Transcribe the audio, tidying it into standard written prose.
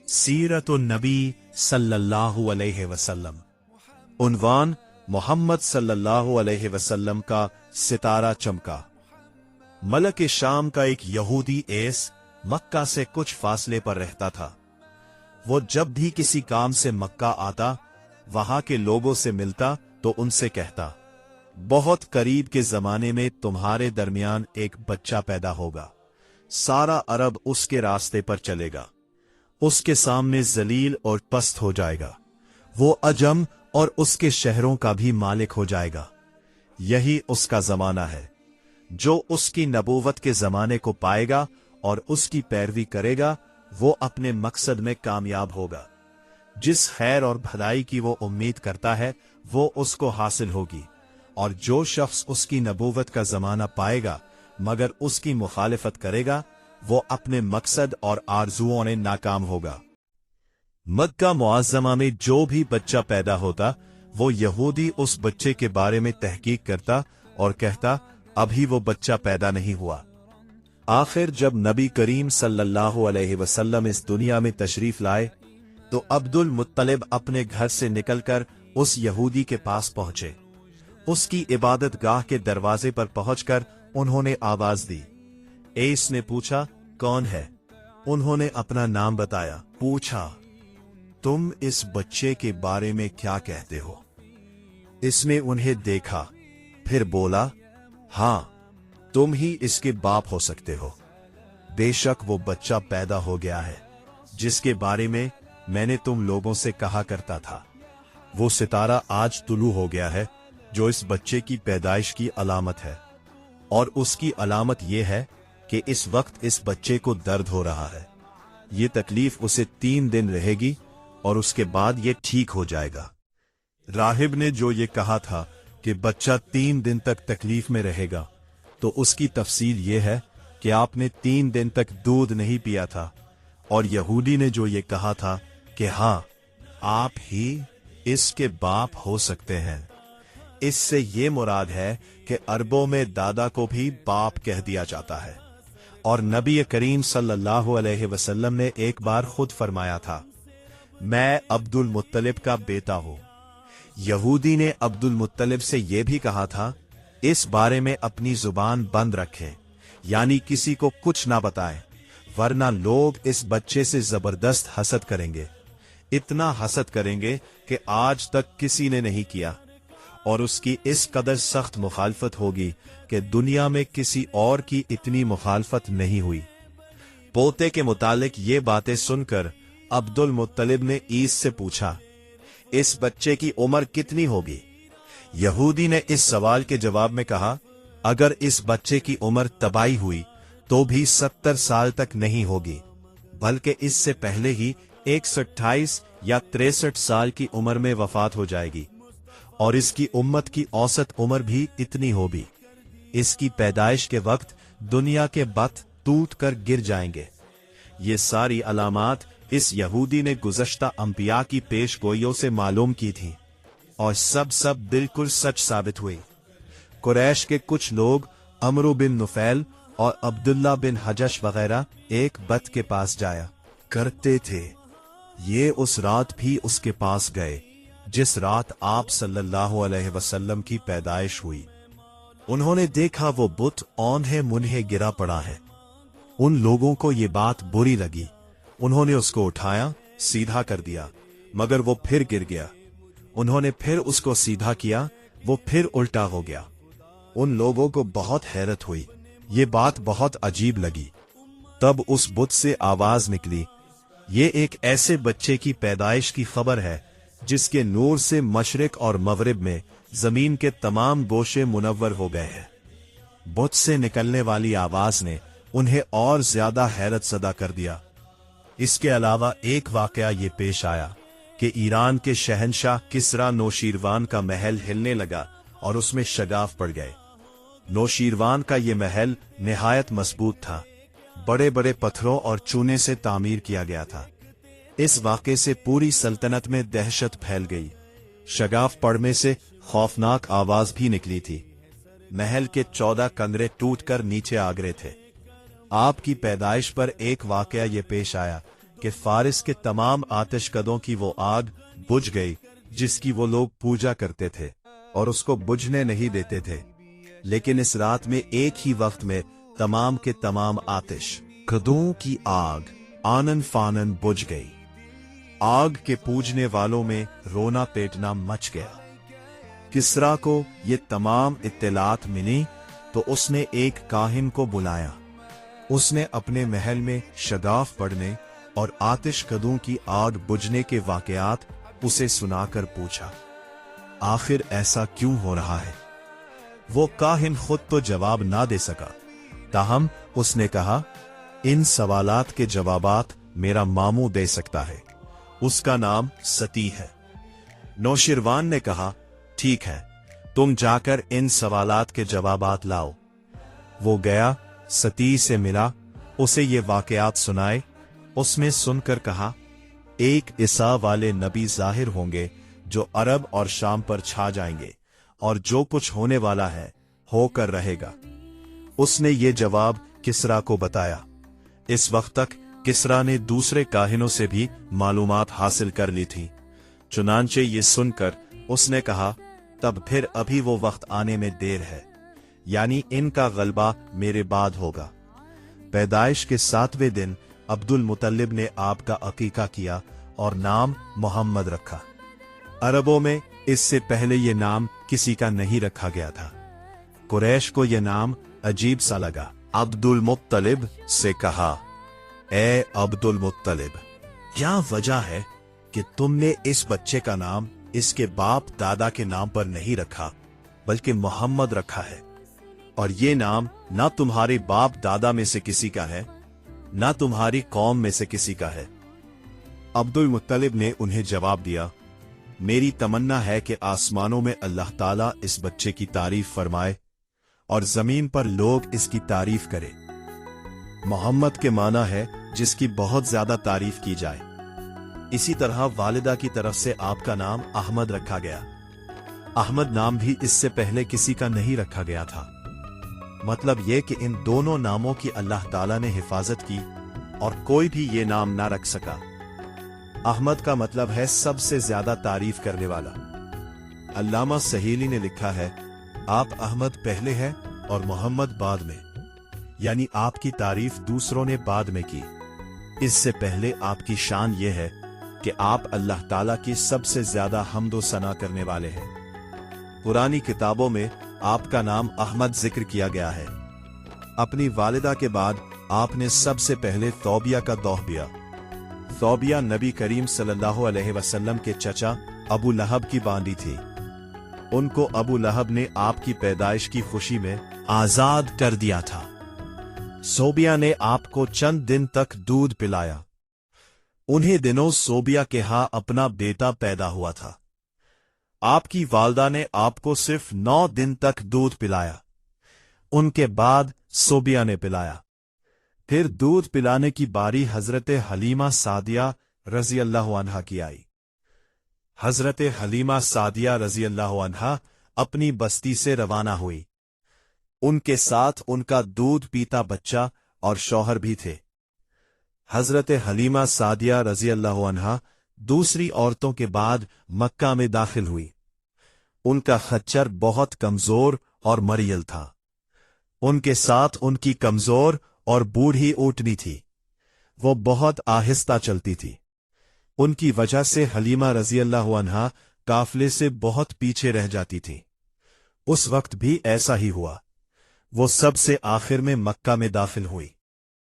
सीरतुन नबी सल्लल्लाहु अलैहि वसल्लम। उन्वान, मोहम्मद सल्लल्लाहु अलैहि वसल्लम का सितारा चमका। मलक शाम का एक यहूदी एस मक्का से कुछ फासले पर रहता था। वो जब भी किसी काम से मक्का आता, वहां के लोगों से मिलता तो उनसे कहता, बहुत करीब के जमाने में तुम्हारे दरमियान एक बच्चा पैदा होगा, सारा अरब उसके रास्ते पर चलेगा, उसके सामने जलील और पस्त हो जाएगा, वो अजम और उसके शहरों का भी मालिक हो जाएगा। यही उसका जमाना है। जो उसकी नबूवत के जमाने को पाएगा और उसकी पैरवी करेगा, वो अपने मकसद में कामयाब होगा। जिस खैर और भलाई की वो उम्मीद करता है, वो उसको हासिल होगी, और जो शख्स उसकी नबूवत का जमाना पाएगा मगर उसकी मुखालिफत करेगा, वो अपने मकसद और आरजुओं में नाकाम होगा। मक्का मुअज़्ज़मा में जो भी बच्चा पैदा होता, वो यहूदी उस बच्चे के बारे में तहकीक करता और कहता, अभी वो बच्चा पैदा नहीं हुआ। आखिर जब नबी करीम सल्लल्लाहु अलैहि वसल्लम इस दुनिया में तशरीफ लाए, तो अब्दुल मुत्तलिब अपने घर से निकलकर उस यहूदी के पास पहुंचे। उसकी इबादत गाह के दरवाजे पर पहुंचकर उन्होंने आवाज दी। एस ने पूछा, कौन है? उन्होंने अपना नाम बताया। पूछा, तुम इस बच्चे के बारे में क्या कहते हो? इसने उन्हें देखा, फिर बोला, हाँ, तुम ही इसके बाप हो सकते हो। बेशक वो बच्चा पैदा हो गया है जिसके बारे में मैंने तुम लोगों से कहा करता था। वो सितारा आज तुलू हो गया है जो इस बच्चे की पैदाइश की अलामत है, और उसकी अलामत यह है कि इस वक्त इस बच्चे को दर्द हो रहा है। ये तकलीफ उसे 3 दिन रहेगी और उसके बाद ये ठीक हो जाएगा। राहिब ने जो ये कहा था कि बच्चा 3 दिन तक तकलीफ में रहेगा, तो उसकी तफसील ये है कि आपने 3 दिन तक दूध नहीं पिया था। और यहूदी ने जो ये कहा था कि हाँ, आप ही इसके बाप हो सकते हैं, इससे ये मुराद है कि अरबों में दादा को भी बाप कह दिया जाता है। और नबी करीम सल्लल्लाहु अलैहि वसल्लम ने एक बार खुद फरमाया था, मैं अब्दुल मुत्तलिब का बेटा हूं। यहूदी ने अब्दुल मुत्तलिब से यह भी कहा था, इस बारे में अपनी जुबान बंद रखें, यानी किसी को कुछ ना बताएं, वरना लोग इस बच्चे से जबरदस्त हसद करेंगे। इतना हसद करेंगे कि आज तक किसी ने नहीं किया, और उसकी इस कदर सख्त मुखालफत होगी कि दुनिया में किसी और की इतनी मुखालफत नहीं हुई। पोते के मुतालिक ये बातें सुनकर अब्दुल मुत्तलिब ने ईस से पूछा, इस बच्चे की उम्र कितनी होगी? यहूदी ने इस सवाल के जवाब में कहा, अगर इस बच्चे की उम्र तबाही हुई तो भी 70 साल तक नहीं होगी, बल्कि इससे पहले ही 128 या 63 साल की उम्र में वफात हो जाएगी, और इसकी उम्मत की औसत उम्र भी इतनी होगी। इसकी पैदाइश के वक्त दुनिया के बत टूट कर गिर जाएंगे। ये सारी अलामात इस यहूदी ने गुज़श्ता अंबिया की पेशगोइयों से मालूम की थी, और सब बिल्कुल सच साबित हुई। कुरैश के कुछ लोग अमरू बिन नुफैल और अब्दुल्ला बिन हजश वगैरह एक बत के पास जाया करते थे। ये उस रात भी उसके पास गए जिस रात आप सल्लल्लाहु अलैहि वसल्लम की पैदाइश हुई। उन्होंने देखा वो बुत औंधे मुन्हे गिरा पड़ा है। उन लोगों को ये बात बुरी लगी। उन्होंने उसको उठाया, सीधा कर दिया, मगर वो फिर गिर गया। उन्होंने फिर उसको सीधा किया, वो फिर उल्टा हो गया। उन लोगों को बहुत हैरत हुई, ये बात बहुत अजीब लगी। तब उस बुत से आवाज निकली, ये एक ऐसे बच्चे की पैदाइश की खबर है जिसके नूर से मशरिक और मगरिब में जमीन के तमाम गोशे मुनव्वर हो गए हैं। बुत से निकलने वाली आवाज ने उन्हें और ज्यादा हैरत सदा कर दिया। इसके अलावा एक वाकया ये पेश आया कि ईरान के शहंशाह किसरा नौशीरवान का महल हिलने लगा और उसमें शगाफ पड़ गए। नौशीरवान का ये महल निहायत मजबूत था, बड़े बड़े पत्थरों और चूने से तामीर किया गया था। इस वाक़े से पूरी सल्तनत में दहशत फैल गई। शगाफ पड़ने से खौफनाक आवाज भी निकली थी। महल के 14 कमरे टूटकर नीचे आ गिरे थे। आपकी पैदाइश पर एक वाकया ये पेश आया کہ फारिस के तमाम आतिशकदों की वो आग बुझ गई जिसकी वो लोग पूजा करते थे और उसको बुझने नहीं देते थे। लेकिन इस रात में एक ही वक्त में तमाम के तमाम आतिशकदों की आग आनन फानन बुझ गई। आग के पूजने वालों में रोना पेटना मच गया। किसरा को ये तमाम इत्तलात मिली तो उसने एक काहिन को बुलाया। उसने अपने महल में शगाफ पढ़ने और आतिशकदों की आग बुझने के वाकयात उसे सुनाकर पूछा, आखिर ऐसा क्यों हो रहा है? वो काहिन खुद तो जवाब ना दे सका, ताहम उसने कहा, इन सवालात के जवाबात मेरा मामू दे सकता है, उसका नाम सती है। नौशिरवान ने कहा, ठीक है, तुम जाकर इन सवालात के जवाबात लाओ। वो गया, सती से मिला, उसे ये वाकयात सुनाए। उसमें सुनकर कहा, एक ईसा वाले नबी जाहिर होंगे जो अरब और शाम पर छा जाएंगे और जो कुछ होने वाला है होकर रहेगा। उसने ये जवाब किसरा को बताया। इस वक्त तक किसरा ने दूसरे काहिनों से भी मालूमात हासिल कर ली थी। चुनांचे ये सुनकर उसने कहा, तब फिर अभी वो वक्त आने में देर है, यानी इनका गलबा मेरे बाद होगा। पैदाइश के 7वें दिन अब्दुल मुतल्लिब ने आपका अकीका किया और नाम मोहम्मद रखा। अरबों में इससे पहले ये नाम किसी का नहीं रखा गया था। कुरैश को यह नाम अजीब सा लगा। अब्दुल मुत्तलिब से कहा, ए अब्दुल मुत्तलिब, क्या वजह है कि तुमने इस बच्चे का नाम इसके बाप दादा के नाम पर नहीं रखा बल्कि मोहम्मद रखा है, और ये नाम ना तुम्हारे बाप दादा में से किसी का है ना तुम्हारी कौम में से किसी का है। अब्दुल मुत्तलिब ने उन्हें जवाब दिया, मेरी तमन्ना है कि आसमानों में अल्लाह ताला इस बच्चे की तारीफ फरमाए और जमीन पर लोग इसकी तारीफ करें। मोहम्मद के माना है जिसकी बहुत ज्यादा तारीफ की जाए। इसी तरह वालिदा की तरफ से आपका नाम अहमद रखा गया। अहमद नाम भी इससे पहले किसी का नहीं रखा गया था। मतलब यह कि इन दोनों नामों की अल्लाह ताला ने हिफाजत की और कोई भी ये नाम ना रख सका। अहमद का मतलब है सबसे ज्यादा तारीफ करने वाला। अल्लामा सहीली ने लिखा है, आप अहमद पहले हैं और मोहम्मद बाद में, यानी आपकी तारीफ दूसरों ने बाद में की। इससे पहले आपकी शान यह है कि आप अल्लाह ताला की सबसे ज्यादा हम्दो सना करने वाले हैं। पुरानी किताबों में आपका नाम अहमद जिक्र किया गया है। अपनी वालिदा के बाद आपने सबसे पहले तौबिया का दौह दिया। तौबिया नबी करीम सल्लल्लाहु अलैहि वसल्लम के चचा अबू लहब की बांदी थी। उनको अबू लहब ने आपकी पैदाइश की खुशी में आजाद कर दिया था। सोबिया ने आपको चंद दिन तक दूध पिलाया। उन्हीं दिनों सोबिया के यहाँ अपना बेटा पैदा हुआ था। आपकी वालदा ने आपको सिर्फ 9 दिन तक दूध पिलाया। उनके बाद सोबिया ने पिलाया। फिर दूध पिलाने की बारी हजरत हलीमा सादिया रजी अल्लाह अन्हा की आई। हजरत हलीमा सादिया रजी अल्लाह अन्हा अपनी बस्ती से रवाना हुई। उनके साथ उनका दूध पीता बच्चा और शौहर भी थे। हजरत हलीमा सादिया रजी अल्लाह अन्हा दूसरी औरतों के बाद मक्का में दाखिल हुई। उनका खच्चर बहुत कमजोर और मरियल था। उनके साथ उनकी कमजोर और बूढ़ी ऊँटनी थी। वो बहुत आहिस्ता चलती थी। उनकी वजह से हलीमा रजी अल्लाह अन्हा काफले से बहुत पीछे रह जाती थी। उस वक्त भी ऐसा ही हुआ। वो सबसे आखिर में मक्का में दाखिल हुई।